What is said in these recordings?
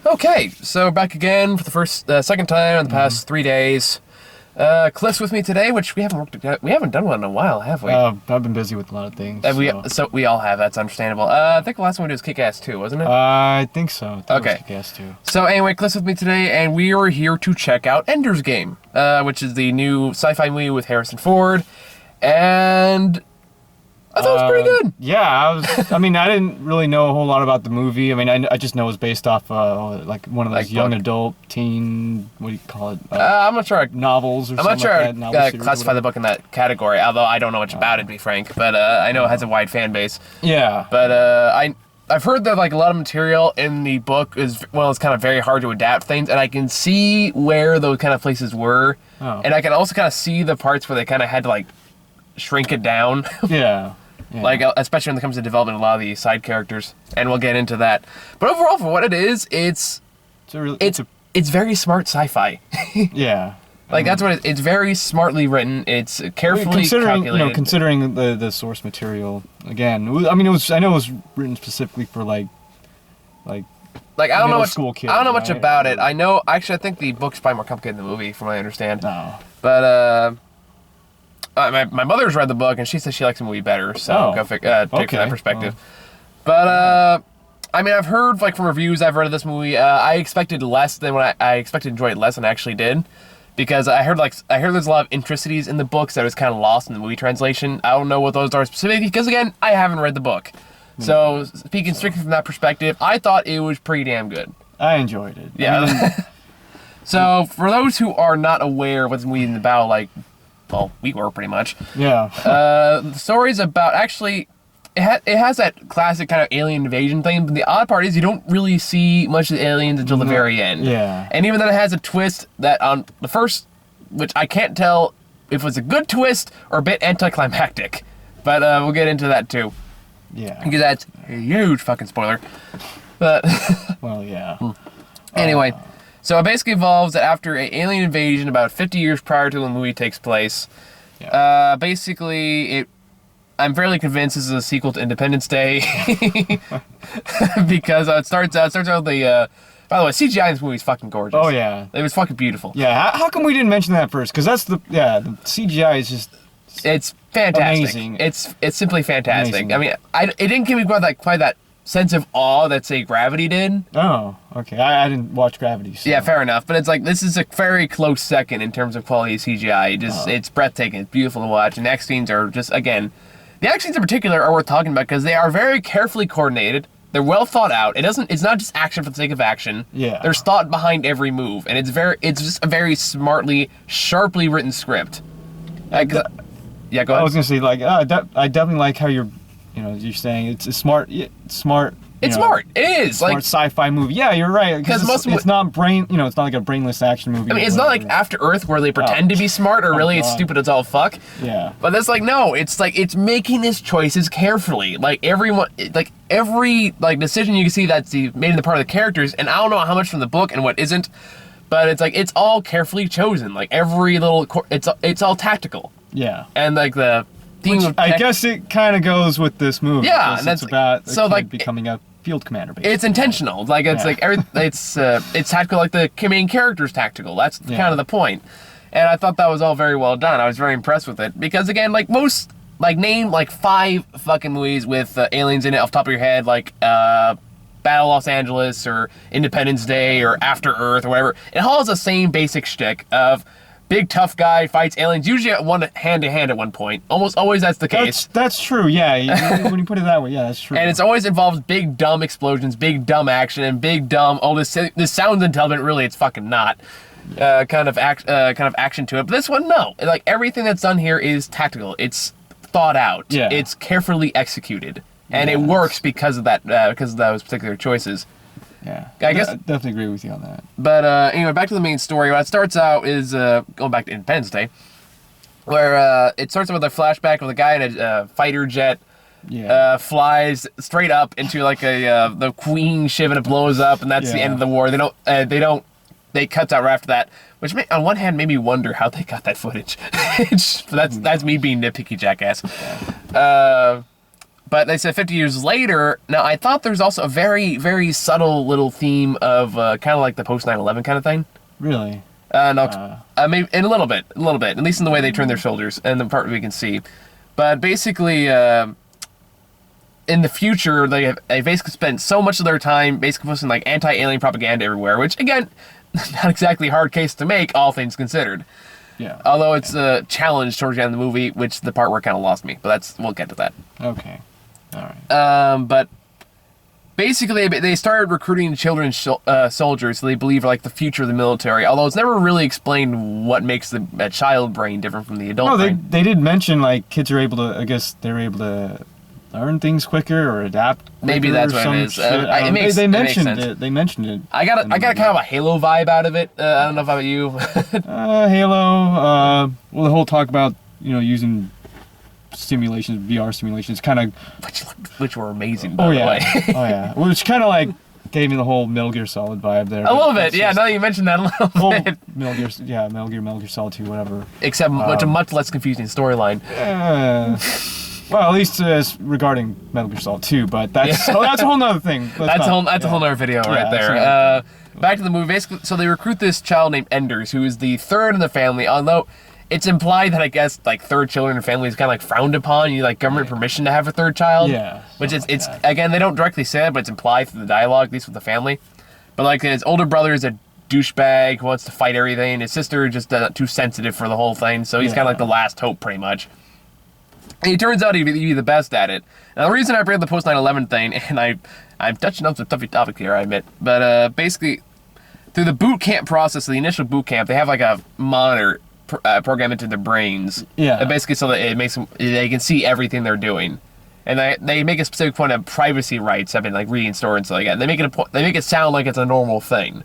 Okay, so back again for the second time in the past 3 days. Cliff's with me today, which we haven't done one in a while, have we? I've been busy with a lot of things. So we all have. That's understandable. I think the last one we did was Kick-Ass 2, wasn't it? I think so. I think Okay. it was Kick-Ass 2. So anyway, Cliff's with me today, and we are here to check out Ender's Game, which is the new sci-fi movie with Harrison Ford, and I thought it was pretty good. Yeah, I mean, I didn't really know a whole lot about the movie. I mean, I just know it was based off like one of those young adult teen, what do you call it? I'm not sure. Novels or I'm something not like sure that. I classify the book in that category, although I don't know much about it, to be frank. But I know it has a wide fan base. Yeah. But I've heard that like a lot of material in the book is it's kind of very hard to adapt things, and I can see where those kind of places were, and I can also kind of see the parts where they kind of had to like shrink it down. Yeah. Yeah. Like, especially when it comes to developing a lot of the side characters, and we'll get into that. But overall, for what it is, it's very smart sci-fi. Yeah. Like, that's what it's very smartly written. It's carefully calculated. Considering the source material, again, I mean, I know it was written specifically for like I don't know much right? about it. I think the book's probably more complicated than the movie, from what I understand. No. But my mother's read the book, and she says she likes the movie better, so take from that perspective. But, I mean, I've heard, like, from reviews I've read of this movie, I expected less than what I expected to enjoy it less than I actually did, because I heard there's a lot of intricacies in the books that was kind of lost in the movie translation. I don't know what those are specifically, because, again, I haven't read the book. So, speaking strictly from that perspective, I thought it was pretty damn good. I enjoyed it. Yeah. I mean, so, for those who are not aware of what's movie about, like, well, we were pretty much. Yeah. The story's about, actually, it has that classic kind of alien invasion thing, but the odd part is you don't really see much of the aliens until the very end. Yeah. And even then it has a twist that on the first, which I can't tell if it was a good twist or a bit anticlimactic. But we'll get into that too. Yeah. Because that's a huge fucking spoiler. But well, yeah. Anyway. So it basically involves that after an alien invasion about 50 years prior to when the movie takes place, basically I'm fairly convinced this is a sequel to Independence Day because it starts out with the. By the way, CGI in this movie is fucking gorgeous. Oh yeah, it was fucking beautiful. Yeah, how come we didn't mention that first? Because that's the CGI is just. It's fantastic. Amazing. It's simply fantastic. Amazing. I mean, it didn't give me quite that sense of awe that, say, Gravity did. Oh, okay. I didn't watch Gravity. So. Yeah, fair enough. But it's like, this is a very close second in terms of quality of CGI. It's breathtaking. It's beautiful to watch. And the action scenes are just, again, the action scenes in particular are worth talking about because they are very carefully coordinated. They're well thought out. It's not just action for the sake of action. Yeah. There's thought behind every move. And it's just a very smartly, sharply written script. Yeah, go ahead. I was going to say, like, I definitely like how you're saying it's a smart. It's smart. It is smart like sci-fi movie. Yeah, you're right. Because it's not it's not like a brainless action movie. I mean, it's not like After Earth where they pretend to be smart or really it's stupid as all fuck. Yeah. But that's like, no, it's making its choices carefully. Like every decision you can see that's made in the part of the characters, and I don't know how much from the book and what isn't, but it's like it's all carefully chosen. Like every little, it's all tactical. Yeah. And like the. I guess it kind of goes with this movie. Yeah, and that's about becoming a field commander. Basically. It's intentional. Like it's it's tactical. Like the main character's tactical. That's kind of the point. And I thought that was all very well done. I was very impressed with it because again, like most, name 5 fucking movies with aliens in it off the top of your head, like Battle Los Angeles or Independence Day or After Earth or whatever. It all has the same basic shtick of. Big tough guy fights aliens, usually at hand to hand at one point. Almost always that's the case. That's true, yeah. When you put it that way, yeah, that's true. And it's always involves big dumb explosions, big dumb action, and big dumb. Oh, this sounds intelligent. Really, it's fucking not. Kind of action to it. But this one, no. Like everything that's done here is tactical. It's thought out. Yeah. It's carefully executed, and it works because of that. Because of those particular choices. Yeah, I guess I definitely agree with you on that. But anyway, back to the main story. What it starts out is going back to Independence Day, where it starts with a flashback of a guy in a fighter jet, flies straight up into like the Queen ship and it blows up, and that's the end of the war. They cut out right after that, which on one hand made me wonder how they got that footage. But that's me being nitpicky jackass. But they said 50 years later. Now, I thought there's also a very, very subtle little theme of kind of like the post 9/11 kind of thing. Really? No, maybe in a little bit, at least in the way they turn their shoulders and the part we can see. But basically, in the future, they basically spent so much of their time basically posting like anti-alien propaganda everywhere, which again, not exactly a hard case to make, all things considered. Yeah. Although it's a challenge towards the end of the movie, which the part where it kind of lost me, but we'll get to that. Okay. All right. But basically, they started recruiting children soldiers, so they believe are like the future of the military. Although it's never really explained what makes a child brain different from the adult brain. They did mention like kids are able to. I guess they're able to learn things quicker or adapt. Maybe that's what it is. They mentioned it. They mentioned it. I got kind of a Halo vibe out of it. I don't know about you. Halo. Well, the whole talk about using simulations, VR simulations, kind of which were amazing. By the way. Oh yeah. Which kind of like gave me the whole Metal Gear Solid vibe there. A little bit, yeah. Now that you mentioned that a little bit. Metal Gear Solid 2, whatever. Except a much less confusing storyline. Well, at least regarding Metal Gear Solid 2, but that's a whole nother thing. That's a whole nother video right there. Back to the movie. Basically, so they recruit this child named Enders, who is the third in the family, although it's implied that I guess like third children in family is kind of like frowned upon. You need like government permission to have a third child. Yeah. Which it's again, they don't directly say it, but it's implied through the dialogue, at least with the family. But like his older brother is a douchebag who wants to fight everything. His sister just too sensitive for the whole thing, so he's kind of like the last hope, pretty much. And he turns out he'd be the best at it. Now the reason I bring up the post 9/11 thing, and I'm touching up some tough topic here, I admit, but basically through the boot camp process, the initial boot camp, they have like a monitor program into their brains. Yeah. Basically, so that they can see everything they're doing, and they make a specific point of privacy rights. I've been like reading stories and stuff like that. They make it sound like it's a normal thing.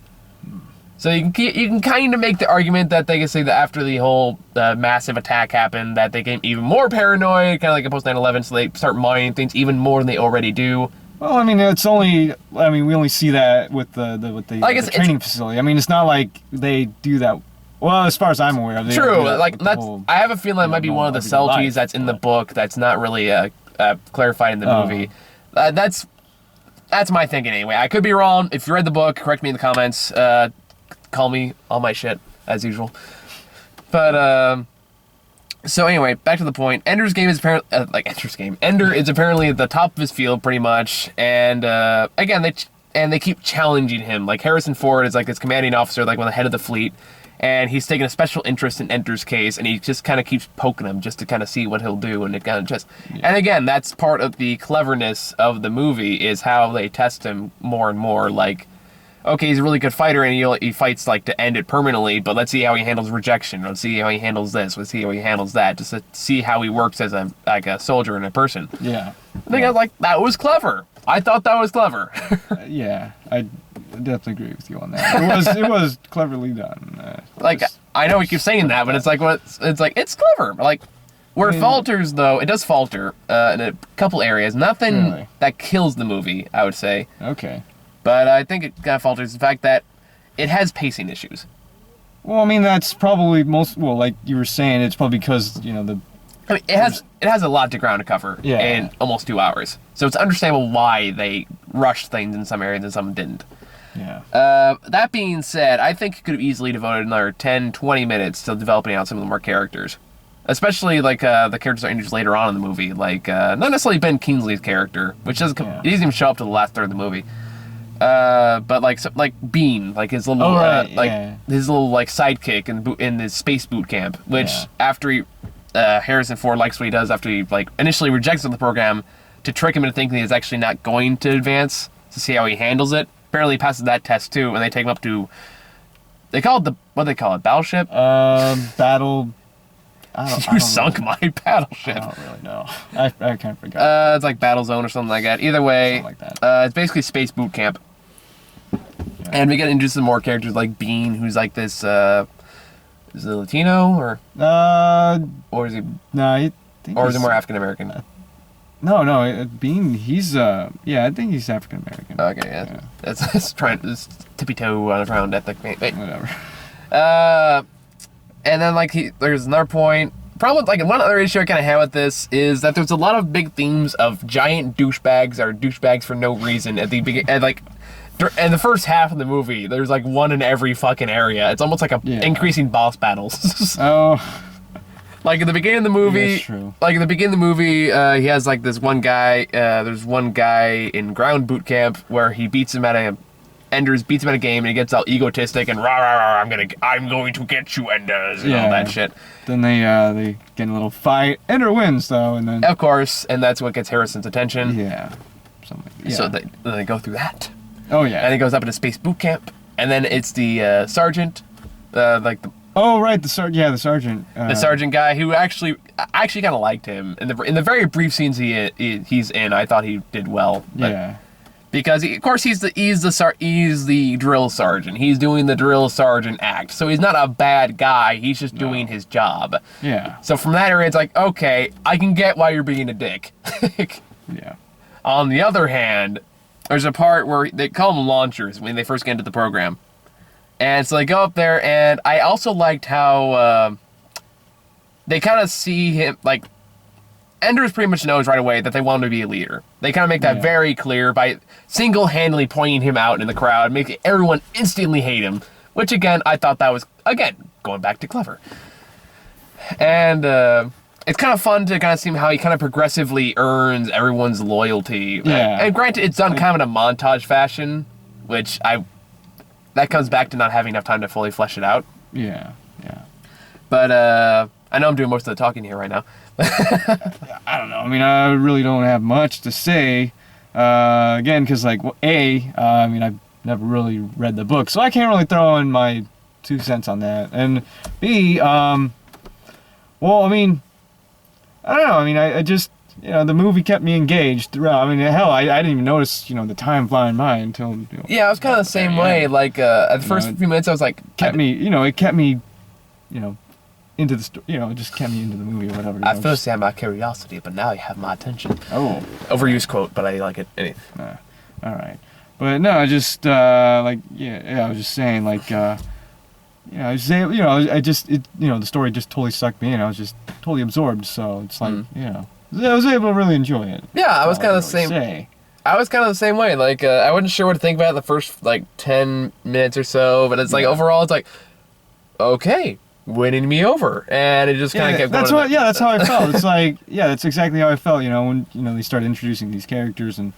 So you can kind of make the argument that they can say that after the whole massive attack happened, that they became even more paranoid, kind of like a post 9/11. So they start monitoring things even more than they already do. Well, I mean, we only see that with the training facility. I mean, it's not like they do that. Well, as far as I'm aware of. True. Like I have a feeling that might be one of the subtleties that's in the book that's not really clarified in the movie. That's my thinking anyway. I could be wrong. If you read the book, correct me in the comments. Call me all my shit as usual. But so anyway, back to the point. Ender's game is apparently Ender is apparently at the top of his field pretty much, and again they keep challenging him. Like Harrison Ford is like this commanding officer, like one of the head of the fleet. And he's taking a special interest in Ender's case, and he just kind of keeps poking him just to kind of see what he'll do, and it kind of just... Yeah. And again, that's part of the cleverness of the movie, is how they test him more and more. Like, okay, he's a really good fighter, and he fights like to end it permanently, but let's see how he handles rejection. Let's see how he handles this. Let's see how he handles that, just to see how he works as a soldier and a person. Yeah. I think I was like, that was clever. I thought that was clever. Yeah, I definitely agree with you on that. It was cleverly done. I know we keep saying that, but it's it's clever. Like where it falters though, it does falter in a couple areas. Nothing that kills the movie, I would say. Okay. But I think it kind of falters the fact that it has pacing issues. Well, I mean that's probably like you were saying, it's probably because it has a lot to ground to cover in almost 2 hours. So it's understandable why they rushed things in some areas and some didn't. Yeah. That being said, I think it could have easily devoted another 10, 20 minutes to developing out some of the more characters. Especially like the characters that are introduced later on in the movie. Like, not necessarily Ben Kingsley's character, which doesn't he doesn't even show up to the last third of the movie. But like Bean, like his little his little like sidekick in his space boot camp, which after he Harrison Ford likes what he does after he like initially rejects the program to trick him into thinking he's actually not going to advance, to see how he handles it. Apparently he passes that test too, and they take him up to, what do they call it, battleship? Battle... You sunk my battleship. I don't really know. I kind of forgot. It's like Battle Zone or something like that. Either way, like that. It's basically space boot camp. Yeah. And we get introduced to more characters like Bean, who's like this, is he Latino, or is he... No, I think or is he more African American? No, Bean, he's, I think he's African American. Okay, yeah. That's trying to tippy toe around ethnic. Wait. Whatever. And then, like, there's another point Problem with, like, one other issue I kind of have with this is that there's a lot of big themes of giant douchebags or douchebags for no reason at the beginning, and like. In the first half of the movie, there's like one in every fucking area. It's almost like increasing boss battles. Oh. Like in the beginning of the movie, that's true. Like in the beginning of the movie, he has like this one guy. There's one guy in ground boot camp where he beats him at a. Enders beats him at a game and he gets all egotistic and rah rah rah. I'm going to get you, Enders, and all that shit. Then they get in a little fight. Ender wins though, and then of course, and that's what gets Harrison's attention. Yeah. Something like that. Yeah. So they go through that. Oh yeah. And he goes up into space boot camp, and then it's the sergeant, like the. Oh right, the sergeant. Yeah, the sergeant. The sergeant guy who I actually kind of liked him in the very brief scenes he's in. I thought he did well. Yeah. Because of course he's the drill sergeant. He's doing the drill sergeant act. So he's not a bad guy. He's just doing his job. Yeah. So from that area, it's like, okay, I can get why you're being a dick. Yeah. On the other hand, there's a part where they call them launchers when they first get into the program. And so they go up there, and I also liked how they kind of see him, like, Enders pretty much knows right away that they want him to be a leader. They kind of make that very clear by single-handedly pointing him out in the crowd, making everyone instantly hate him. Which, again, I thought that was, again, going back to clever. And it's kind of fun to kind of see how he kind of progressively earns everyone's loyalty. Yeah. And granted, it's done kind of in a montage fashion, which that comes back to not having enough time to fully flesh it out. Yeah. Yeah. But I know I'm doing most of the talking here right now. I don't know. I mean, I really don't have much to say. Again, because like, I mean, I've never really read the book, so I can't really throw in my 2 cents on that. And B, well, I mean, I don't know. I mean, I just, the movie kept me engaged throughout. I mean, hell, I didn't even notice, the time flying by until. Yeah, I was kind of the same way. Like at the first few minutes, I was like, it kept me into the story. It just kept me into the movie or whatever. At first, you had my curiosity, but now you have my attention. Oh, overused quote, but I like it. Anyway. All right, but no, I just I was just saying like. The story just totally sucked me in. I was just totally absorbed. So it's like, I was able to really enjoy it. Yeah, I was kind of the same. I was kind of the same way. Like, I wasn't sure what to think about the first, 10 minutes or so, but it's like, overall, it's like, okay, winning me over. And it just kind of kept going. That's how I felt. It's like, that's exactly how I felt, when, they started introducing these characters and,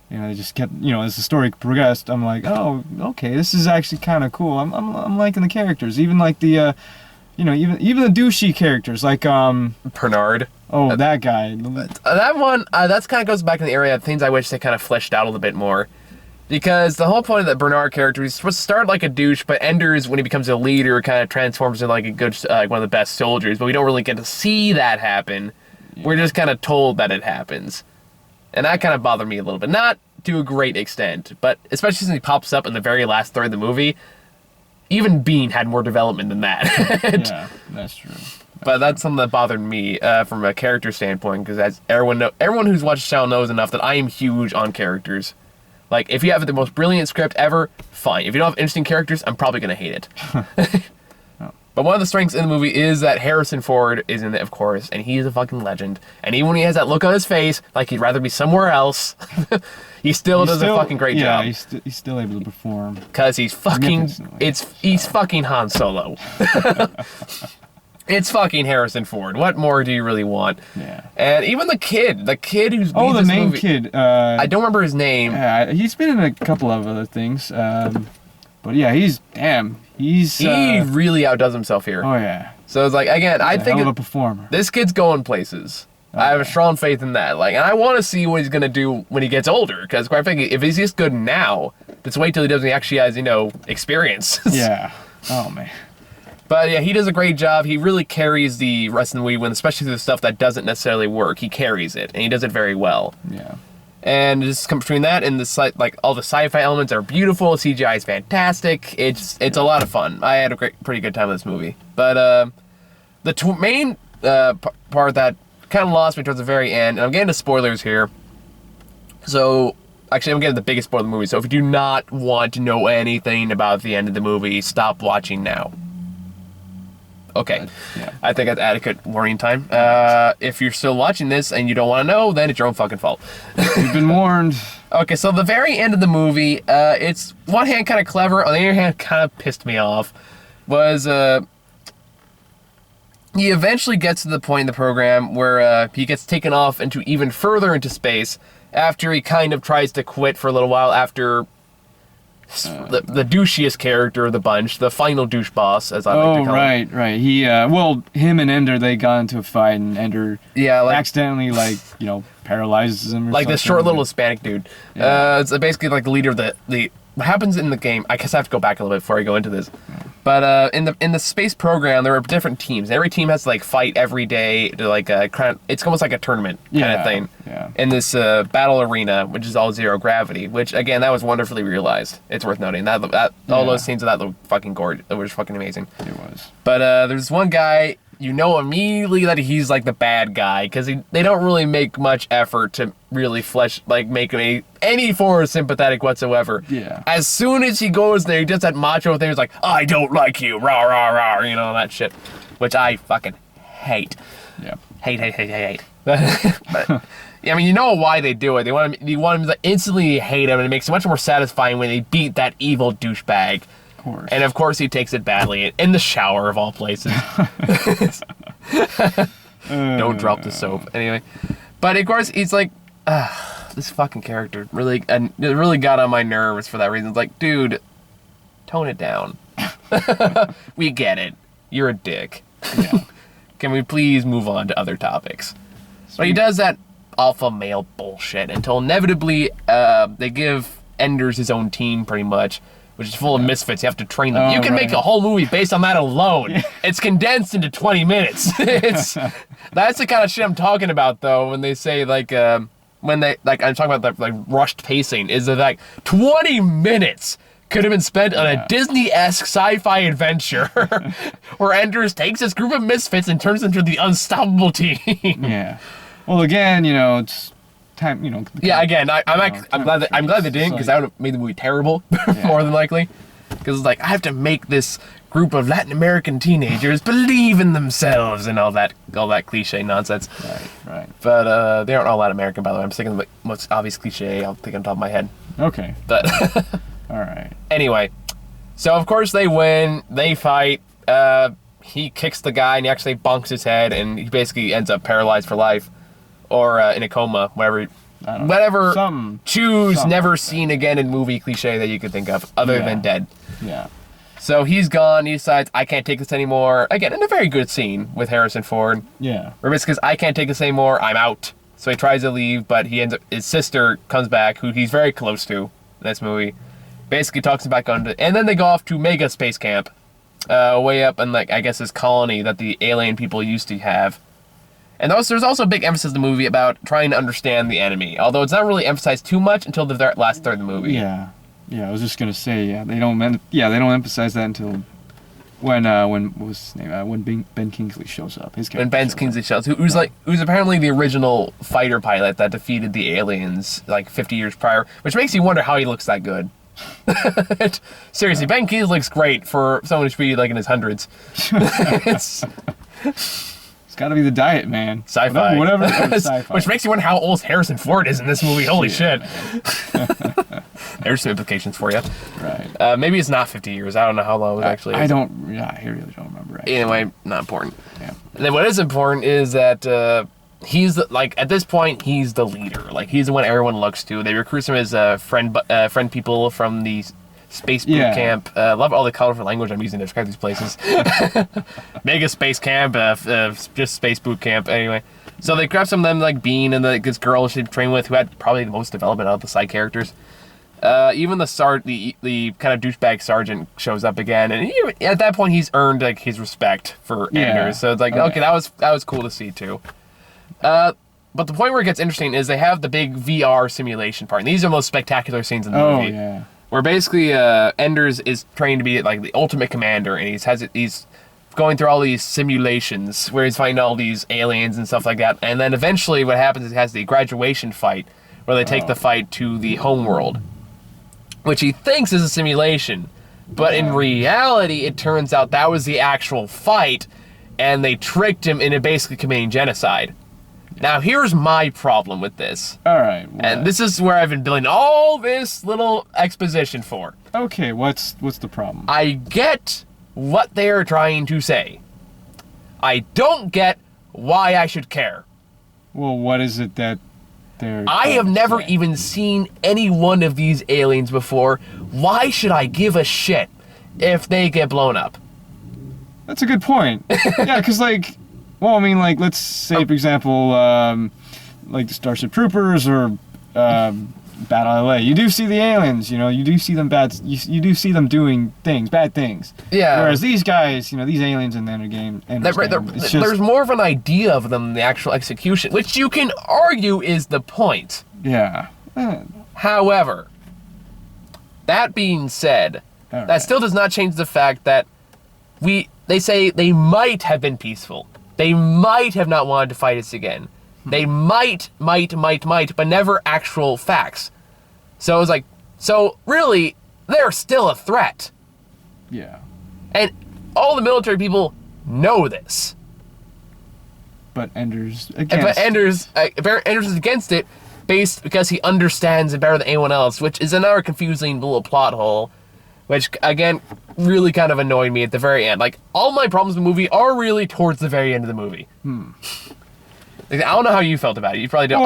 they just kept, as the story progressed, I'm like, oh, okay, this is actually kind of cool. I'm liking the characters, even like the, even the douchey characters, like Bernard. Oh, that guy. That one, that's kind of goes back in the area of things I wish they kind of fleshed out a little bit more, because the whole point of that Bernard character is supposed to start like a douche, but Enders, when he becomes a leader, kind of transforms into like a good, one of the best soldiers. But we don't really get to see that happen. Yeah. We're just kind of told that it happens. And that kind of bothered me a little bit. Not to a great extent, but especially since he pops up in the very last third of the movie, even Bean had more development than that. Yeah, that's true. But that's something that bothered me from a character standpoint, because as everyone who's watched the channel knows enough that I am huge on characters. Like, if you have the most brilliant script ever, fine. If you don't have interesting characters, I'm probably going to hate it. But one of the strengths in the movie is that Harrison Ford is in it, of course, and he's a fucking legend. And even when he has that look on his face, like he'd rather be somewhere else, he still does a fucking great job. Yeah, he's still able to perform. Because he's fucking, he's fucking Han Solo. It's fucking Harrison Ford. What more do you really want? Yeah. And even the kid who's the main kid. I don't remember his name. Yeah, he's been in a couple of other things. But yeah, he really outdoes himself here. Oh yeah. So it's like, again, I think hell of a performer. This kid's going places. I have a strong faith in that. Like, and I want to see what he's gonna do when he gets older. Because quite frankly, if he's just good now, let's wait till he does when he actually has, experience. Yeah. Oh man. But yeah, he does a great job. He really carries the rest of the movie, especially the stuff that doesn't necessarily work. He carries it, and he does it very well. Yeah. And just come between that and the all the sci-fi elements are beautiful. CGI is fantastic. It's a lot of fun. I had a pretty good time with this movie. But the main part that kind of lost me towards the very end, and I'm getting to spoilers here. So actually, I'm getting the biggest spoiler of the movie. So if you do not want to know anything about the end of the movie, stop watching now. Okay. Yeah. I think that's adequate warning time. If you're still watching this and you don't want to know, then it's your own fucking fault. You've been warned. Okay, so the very end of the movie, it's one hand kind of clever, on the other hand kind of pissed me off, was he eventually gets to the point in the program where he gets taken off into even further into space after he kind of tries to quit for a little while after the douchiest character of the bunch, the final douche boss, as I like to call him. Right. He, him and Ender, they got into a fight, and Ender accidentally, paralyzes him or like something. this short little Hispanic dude. Yeah. It's basically like the leader of the what happens in the game. I guess I have to go back a little bit before I go into this. But in the space program, there are different teams. Every team has to like fight every day to it's almost like a tournament kind of thing. Yeah. In this battle arena, which is all zero gravity. Which again, that was wonderfully realized. It's worth noting that all those scenes of that look fucking gorgeous. It was fucking amazing. It was. But there's one guy. You know immediately that he's like the bad guy because they don't really make much effort to really make him any form of sympathetic whatsoever. Yeah. As soon as he goes there, he does that macho thing. He's like, I don't like you, rah rah rah, that shit, which I fucking hate. Yeah. Hate. But I mean, you know why they do it. You want him to instantly hate him, and it makes it much more satisfying when they beat that evil douchebag. And of course he takes it badly in the shower of all places. Don't drop the soap. Anyway. But of course he's like, this fucking character really got on my nerves for that reason. It's like, dude, tone it down. We get it. You're a dick. Yeah. Can we please move on to other topics? But he does that alpha male bullshit until inevitably they give Enders his own team pretty much, which is full of misfits. You have to train them. You can make a whole movie based on that alone. Yeah. It's condensed into 20 minutes. That's the kind of shit I'm talking about, though, when they say, when they, I'm talking about, rushed pacing, is that, 20 minutes could have been spent on a Disney-esque sci-fi adventure where Enders takes this group of misfits and turns them into the unstoppable team. Yeah. Well, again, it's time, Yeah, again, I'm glad they didn't, because that would have made the movie terrible, more than likely. Because it's like, I have to make this group of Latin American teenagers believe in themselves and all that cliche nonsense. Right. But they aren't all Latin American, by the way. I'm thinking of the most obvious cliche I'll think on top of my head. Okay. But all right. Anyway, so of course they win. They fight. He kicks the guy and he actually bonks his head, and he basically ends up paralyzed for life. Or in a coma, whatever. Choose never seen again in movie cliche that you could think of, other than dead. Yeah. So he's gone. He decides, I can't take this anymore. Again, in a very good scene with Harrison Ford. Yeah. Remember, because I can't take this anymore. I'm out. So he tries to leave, but he ends up. His sister comes back, who he's very close to in this movie. Basically talks him back on to, and then they go off to Mega Space Camp, way up in I guess this colony that the alien people used to have. And there's also a big emphasis in the movie about trying to understand the enemy, although it's not really emphasized too much until the last third of the movie. Yeah, I was just gonna say, they don't emphasize that until when what was his name? When Ben Kingsley shows up. When Ben Kingsley shows up, who's apparently the original fighter pilot that defeated the aliens 50 years prior, which makes you wonder how he looks that good. Seriously, Ben Kingsley looks great for someone who should be in his hundreds. It's got to be the diet, man. Sci-fi. Whatever sci-fi. Which makes you wonder how old Harrison Ford is in this movie. Holy shit. There's some implications for you. Right. Maybe it's not 50 years. I don't know how long it actually is. I really don't remember. Actually. Anyway, not important. Yeah. And then what is important is that he's at this point, he's the leader. He's the one everyone looks to. They recruit him as friend people from the Space Boot Camp. Love all the colorful language I'm using to describe these places. Mega Space Camp, just Space Boot Camp. Anyway, so they grab some of them Bean and this girl she trained with, who had probably the most development out of the side characters. Even the kind of douchebag sergeant shows up again, and at that point he's earned his respect for Anders. So it's okay, that was cool to see too. But the point where it gets interesting is they have the big VR simulation part, and these are the most spectacular scenes in the movie. Oh yeah. Where basically Enders is trained to be the ultimate commander, and he's going through all these simulations where he's fighting all these aliens and stuff like that. And then eventually what happens is he has the graduation fight where they take the fight to the homeworld, which he thinks is a simulation. But in reality, it turns out that was the actual fight and they tricked him into basically committing genocide. Now, here's my problem with this. All right. And this is where I've been building all this little exposition for. Okay, what's the problem? I get what they are trying to say. I don't get why I should care. Well, what is it that they're... I have never even seen any one of these aliens before. Why should I give a shit if they get blown up? That's a good point. Yeah, because, like... Well, I mean, like, let's say, for example, like the Starship Troopers or Battle LA. You do see the aliens, you know, you do see them you do see them doing bad things. Yeah. Whereas these guys, you know, these aliens in the there's more of an idea of them than the actual execution, which you can argue is the point. Yeah. However, that being said, that still does not change the fact that they say they might have been peaceful. They might have not wanted to fight us again. They might, but never actual facts. So it's like, so really, they're still a threat. Yeah. And all the military people know this. But Ender's Ender's is against it, because he understands it better than anyone else, which is another confusing little plot hole, which, again, really kind of annoyed me at the very end. Like, all my problems with the movie are really towards the very end of the movie. Like, I don't know how you felt about it. You probably don't.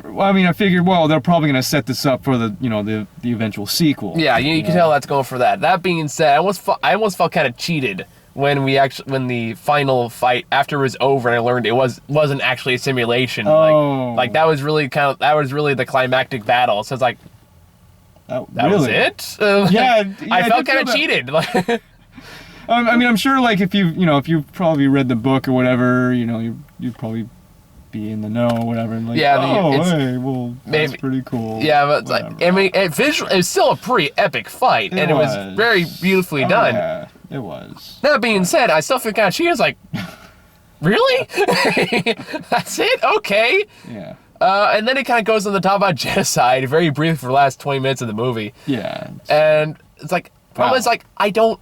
Well, I mean, I figured, well, they're probably going to set this up for the eventual sequel. Yeah, you can tell that's going for that. That being said, I almost felt kind of cheated when the final fight after it was over and I learned it wasn't actually a simulation. Oh. Like that was really the climactic battle. So it's like, that really? was it? I felt kind of cheated. I mean, I'm sure, like, if you probably read the book or whatever, you'd probably be in the know or whatever, and like, hey, well, that's pretty cool. Yeah, but like, I mean, it's still a pretty epic fight, and it was very beautifully done. Yeah, it was. That being said, I still feel kind of cheated. I was like, really? That's it? Okay. Yeah. And then it kind of goes on the top about genocide, very brief for the last 20 minutes of the movie. Yeah. And it's like, problem is, like, I don't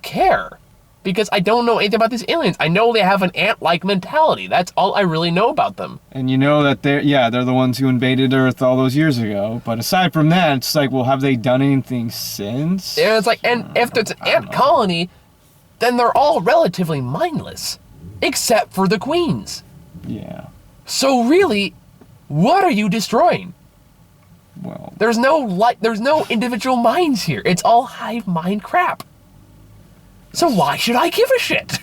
care. Because I don't know anything about these aliens. I know they have an ant-like mentality. That's all I really know about them. And you know that they're the ones who invaded Earth all those years ago. But aside from that, it's like, well, have they done anything since? And it's like, and if it's an ant colony, then they're all relatively mindless. Except for the queens. Yeah. So really, what are you destroying? Well, there's no individual minds here. It's all hive mind crap. So why should I give a shit?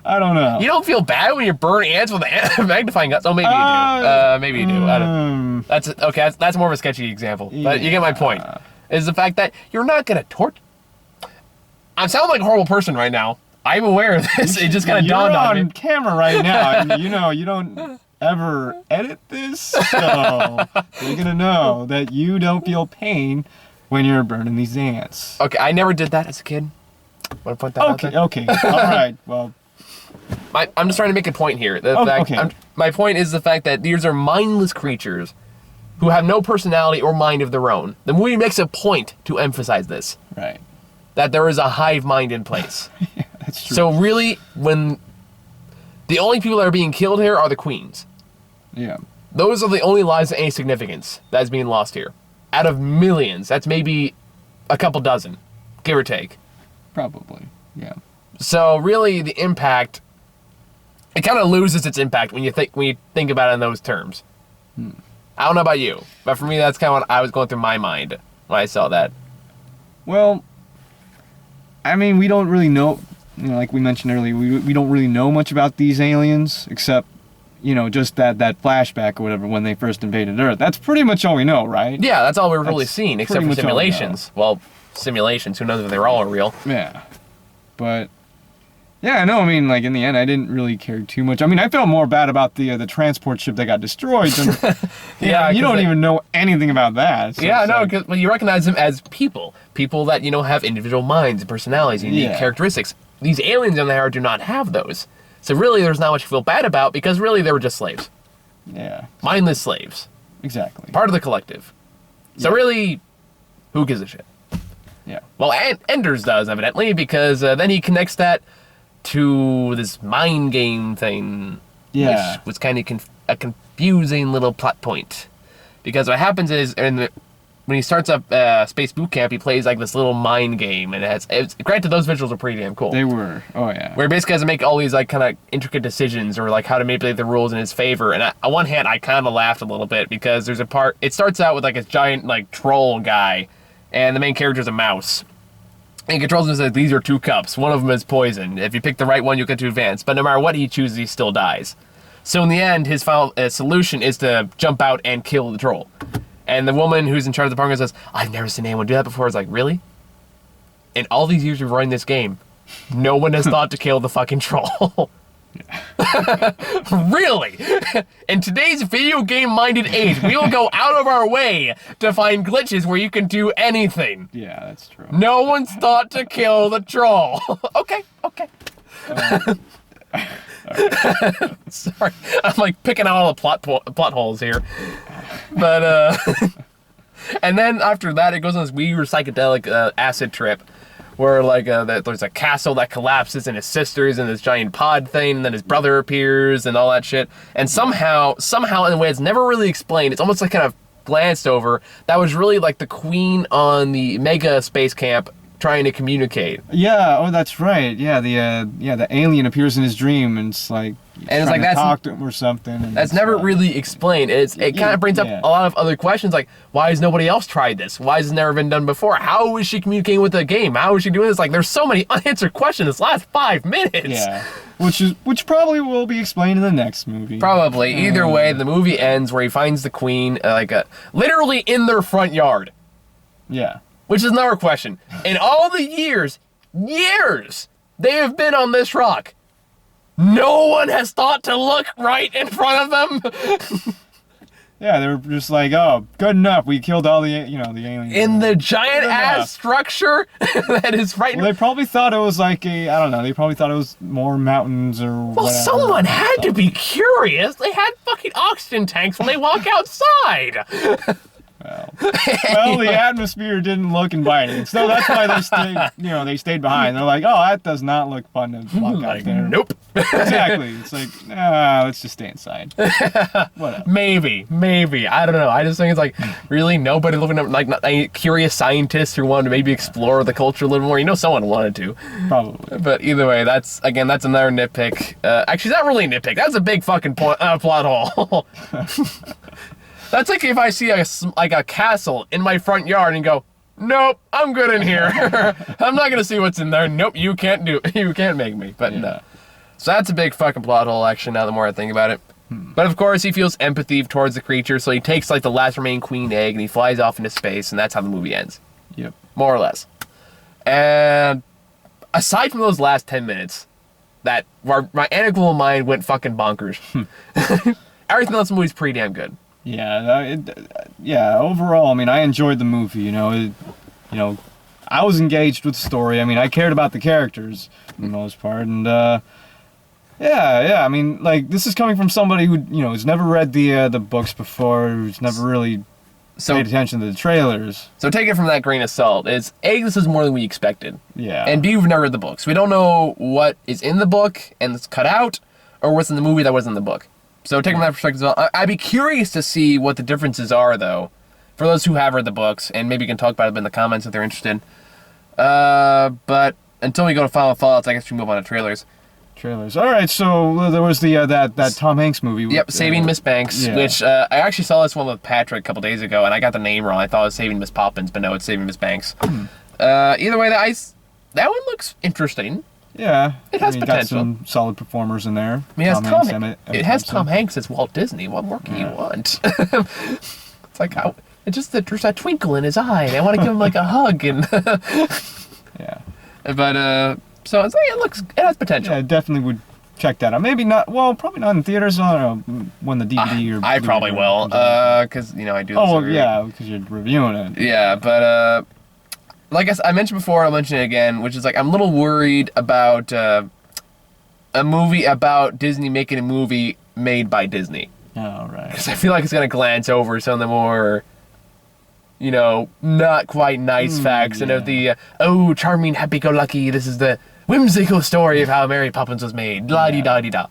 I don't know. You don't feel bad when you burn ants with magnifying guns? Oh, maybe you do. Maybe you do. I don't. That's okay. That's more of a sketchy example. Yeah. But you get my point. Is the fact that you're not gonna torture. I'm sounding like a horrible person right now. I'm aware of this. It just kind of dawned on me. You're on camera right now. And, you don't ever edit this, so you're gonna know that you don't feel pain when you're burning these ants. Okay, I never did that as a kid. Want to point that out there? Okay. All right. Well, I'm just trying to make a point here. My point is the fact that these are mindless creatures who have no personality or mind of their own. The movie makes a point to emphasize this. Right. That there is a hive mind in place. Yeah, that's true. So really, when the only people that are being killed here are the queens. Yeah. Those are the only lives of any significance that is being lost here. Out of millions, that's maybe a couple dozen, give or take. Probably, yeah. So really, the impact, it kind of loses its impact when you think about it in those terms. I don't know about you, but for me, that's kind of what I was going through my mind when I saw that. Well, I mean, we don't really know, like we mentioned earlier, we don't really know much about these aliens, except, just that flashback or whatever when they first invaded Earth. That's pretty much all we know, right? Yeah, that's all we've really seen, except for simulations. Well, simulations, who knows if they were all real. Yeah. But, yeah, no, I mean, like, in the end, I didn't really care too much. I mean, I felt more bad about the transport ship that got destroyed than... you don't even know anything about that. So yeah, no, because you recognize them as people. People that, have individual minds and personalities, unique characteristics. These aliens in there do not have those. So really, there's not much to feel bad about, because really, they were just slaves. Yeah. Mindless slaves. Exactly. Part of the collective. So really, who gives a shit? Yeah. Well, Enders does, evidently, because then he connects that to this mind game thing. Yeah. Which was kind of a confusing little plot point. Because what happens is, when he starts up Space Boot Camp, he plays like this little mind game, and granted, those visuals are pretty damn cool. They were. Oh yeah. Where he basically has to make all these like kind of intricate decisions, or like how to manipulate the rules in his favor. And on one hand, I kind of laughed a little bit because there's a part. It starts out with like a giant like troll guy, and the main character is a mouse. And he controls him and says, "These are 2 cups. One of them is poison. If you pick the right one, you'll get to advance. But no matter what he chooses, he still dies." So in the end, his final solution is to jump out and kill the troll. And the woman who's in charge of the program says, "I've never seen anyone do that before." It's like, really? In all these years of running this game, no one has thought to kill the fucking troll. Really? In today's video game-minded age, we will go out of our way to find glitches where you can do anything. Yeah, that's true. No one's thought to kill the troll. Okay. Sorry, I'm like picking out all the plot holes here. But and then after that, it goes on this weird psychedelic acid trip, where like there's a castle that collapses, and his sister's in this giant pod thing, and then his brother appears, and all that shit. And somehow in a way it's never really explained, it's almost like kind of glanced over, that was really like the queen on the mega space camp trying to communicate. Yeah, oh that's right. Yeah, the alien appears in his dream, and it's like that's talk to him or something. And that's never really explained. It kind of brings up a lot of other questions, like why has nobody else tried this? Why has it never been done before? How is she communicating with the game? How is she doing this? Like there's so many unanswered questions this last 5 minutes. Yeah, which probably will be explained in the next movie. Probably. Either way, the movie ends where he finds the queen literally in their front yard. Yeah. Which is another question. In all the years they have been on this rock, no one has thought to look right in front of them. Yeah, they were just like, oh, good enough. We killed all the aliens. In the giant ass structure that is right. Well, they probably thought it was like I don't know. They probably thought it was more mountains or whatever. Well, someone had to be curious. They had fucking oxygen tanks when they walk outside. Well, the atmosphere didn't look inviting, so that's why they stayed behind. They're like, oh, that does not look fun to walk out there. Nope. Exactly. It's like, let's just stay inside. Whatever. Maybe. I don't know. I just think it's like, really, nobody looking at like any curious scientists who wanted to maybe explore the culture a little more. You know, someone wanted to. Probably. But either way, that's another nitpick. Actually, it's not really a nitpick. That's a big fucking plot hole. That's like if I see a castle in my front yard and go, nope, I'm good in here. I'm not gonna see what's in there. Nope, you can't make me. But no. So that's a big fucking plot hole, actually, now the more I think about it. But of course, he feels empathy towards the creature, so he takes like the last remaining queen egg and he flies off into space, and that's how the movie ends. Yep. More or less. And aside from those last 10 minutes, that my analytical mind went fucking bonkers. Everything else in the movie's pretty damn good. Yeah, overall, I mean, I enjoyed the movie, I was engaged with the story. I mean, I cared about the characters for the most part, and I mean, like, this is coming from somebody who, has never read the books before, who's never really paid attention to the trailers. So take it from that grain of salt. This is more than we expected. Yeah. And B, we've never read the books. We don't know what is in the book and it's cut out, or what's in the movie that wasn't in the book. So take from that perspective as well. I'd be curious to see what the differences are, though, for those who have read the books, and maybe you can talk about it in the comments if they're interested. But until we go to final thoughts, I guess we move on to trailers. All right, so there was the that Tom Hanks movie. Yep, Saving Miss Banks, which I actually saw this one with Patrick a couple days ago, and I got the name wrong. I thought it was Saving Miss Poppins, but no, it's Saving Miss Banks. Either way, that one looks interesting. Yeah, it has potential. Got some solid performers in there. I mean, it has Tom Hanks as Walt Disney. What more can you want? It's like there's that twinkle in his eye, and I want to give him like a hug and. Yeah. But so it has potential. Yeah, I definitely would check that out. Maybe not. Well, probably not in theaters. I don't know when the DVD or. I probably will, because I do. Oh yeah, because you're reviewing it. Yeah, but like I mentioned before, I'll mention it again, which is like I'm a little worried about a movie about Disney making a movie made by Disney. Oh, right. Because I feel like it's going to glance over some of the more, you know, not quite nice facts, and of the, oh, charming, happy-go-lucky, this is the whimsical story of how Mary Poppins was made, la-di-da-di-da.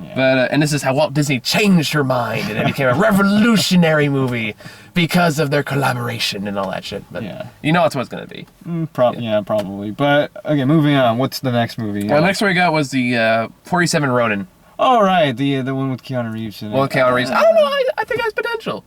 Yeah. But, and this is how Walt Disney changed her mind, and it became a revolutionary movie because of their collaboration and all that shit. But you know that's what it's going to be. Probably. But, okay, moving on. What's the next movie? Well, the next one we got was the 47 Ronin. Oh, right, the one with Keanu Reeves in it. Well, Keanu Reeves. I don't know, I think it has potential.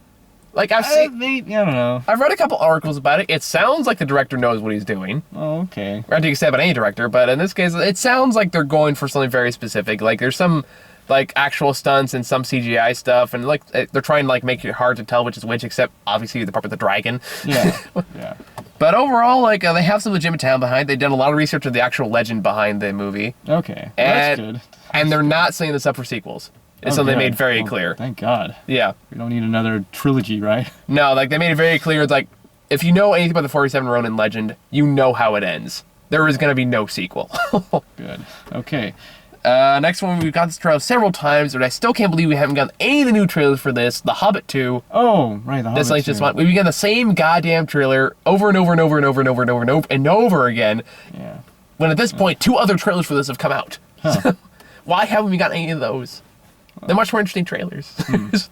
Like, I've seen... I don't know. I've read a couple articles about it. It sounds like the director knows what he's doing. Oh, okay. I think you say about any director, but in this case, it sounds like they're going for something very specific. Like, there's some, like, actual stunts and some CGI stuff, and, like, they're trying to, like, make it hard to tell which is which, except, obviously, the part with the dragon. Yeah, yeah. But overall, like, they have some legitimate talent behind. They've done a lot of research of the actual legend behind the movie. Okay, well, and, that's good. And they're not setting this up for sequels. It's something they made very clear. Thank God. Yeah. We don't need another trilogy, right? No, like, they made it very clear. It's like, if you know anything about the 47 Ronin legend, you know how it ends. There is going to be no sequel. Good. Okay. Next one, we've got this trailer several times, but I still can't believe we haven't gotten any of the new trailers for this. The Hobbit 2. Oh, right, The Hobbit This like 2. just one. We've got the same goddamn trailer over and over and over and over and over and over and over and over again. Yeah. When at this point, 2 other trailers for this have come out. Huh. Why haven't we got any of those? They're much more interesting trailers.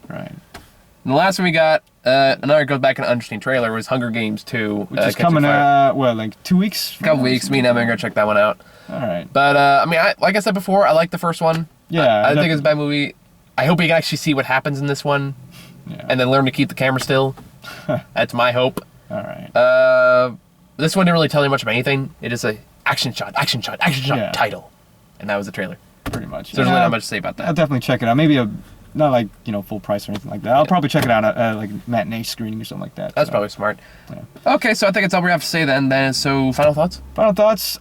Right. And the last one we got, another goes back to an interesting trailer, was Hunger Games 2. Which is coming out, like 2 weeks? A couple weeks. Me and Emma are going to check that one out. All right. But, I mean, like I said before, I like the first one. Yeah. I think it's a bad movie. I hope we can actually see what happens in this one. Yeah. And then learn to keep the camera still. That's my hope. All right. This one didn't really tell you much of anything. It is a action shot title. And that was the trailer. Pretty much. So there's really not much to say about that. I'll definitely check it out. Maybe not like, full price or anything like that. I'll probably check it out at like matinee screening or something like that. That's probably smart. Yeah. Okay, so I think that's all we have to say then. So final thoughts? Final thoughts.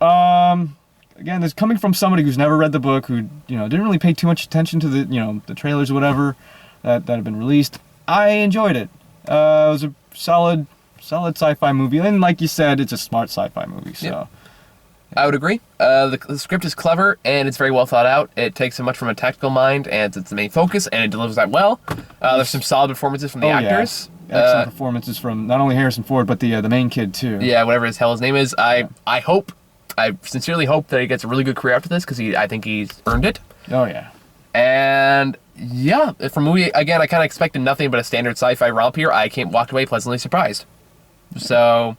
Again, this coming from somebody who's never read the book, who didn't really pay too much attention to the the trailers or whatever that have been released. I enjoyed it. It was a solid sci-fi movie, and like you said, it's a smart sci-fi movie. So. Yep. I would agree. The script is clever, and it's very well thought out. It takes so much from a tactical mind, and it's the main focus, and it delivers that well. There's some solid performances from the actors. Yeah. Excellent performances from not only Harrison Ford, but the main kid, too. Yeah, whatever his hell his name is. I sincerely hope that he gets a really good career after this, because I think he's earned it. Oh, yeah. And, yeah, from movie, again, I kind of expected nothing but a standard sci-fi romp here. I walked away pleasantly surprised. So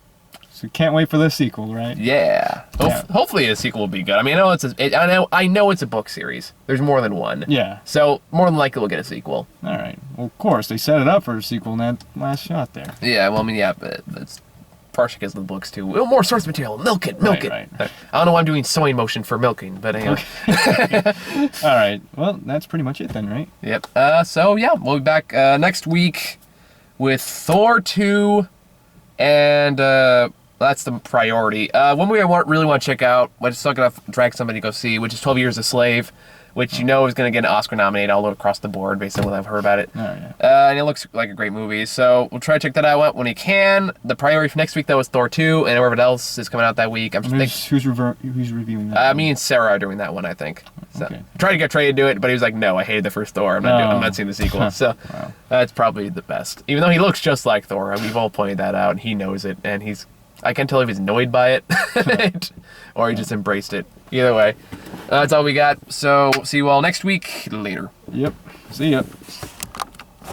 can't wait for the sequel, right? Yeah. Hopefully a sequel will be good. I mean, I know it's a book series. There's more than one. Yeah. So more than likely we'll get a sequel. All right. Well, of course they set it up for a sequel in that last shot there. Yeah. Well, I mean, yeah, but that's partially because of the books too. More source material. Milk it. Right. I don't know why I'm doing sewing motion for milking, but anyway. Okay. All right. Well, that's pretty much it then, right? Yep. So yeah, we'll be back next week with Thor 2, and that's the priority. One movie I really want to check out, but it's not going to drag somebody to go see, which is 12 Years a Slave, which is going to get an Oscar nominated all across the board based on what I've heard about it. Oh, yeah. And it looks like a great movie, so we'll try to check that out when we can. The priority for next week, though, is Thor 2, and whatever else is coming out that week. Who's reviewing that? Me and Sarah are doing that one, I think. So, okay. I tried to get Trey to do it, but he was like, no, I hated the first Thor. I'm not seeing the sequel. So wow. That's probably the best. Even though he looks just like Thor, we've all pointed that out, and he knows it, and I can't tell if he's annoyed by it or he just embraced it. Either way, that's all we got. So see you all next week. Later. Yep. See ya.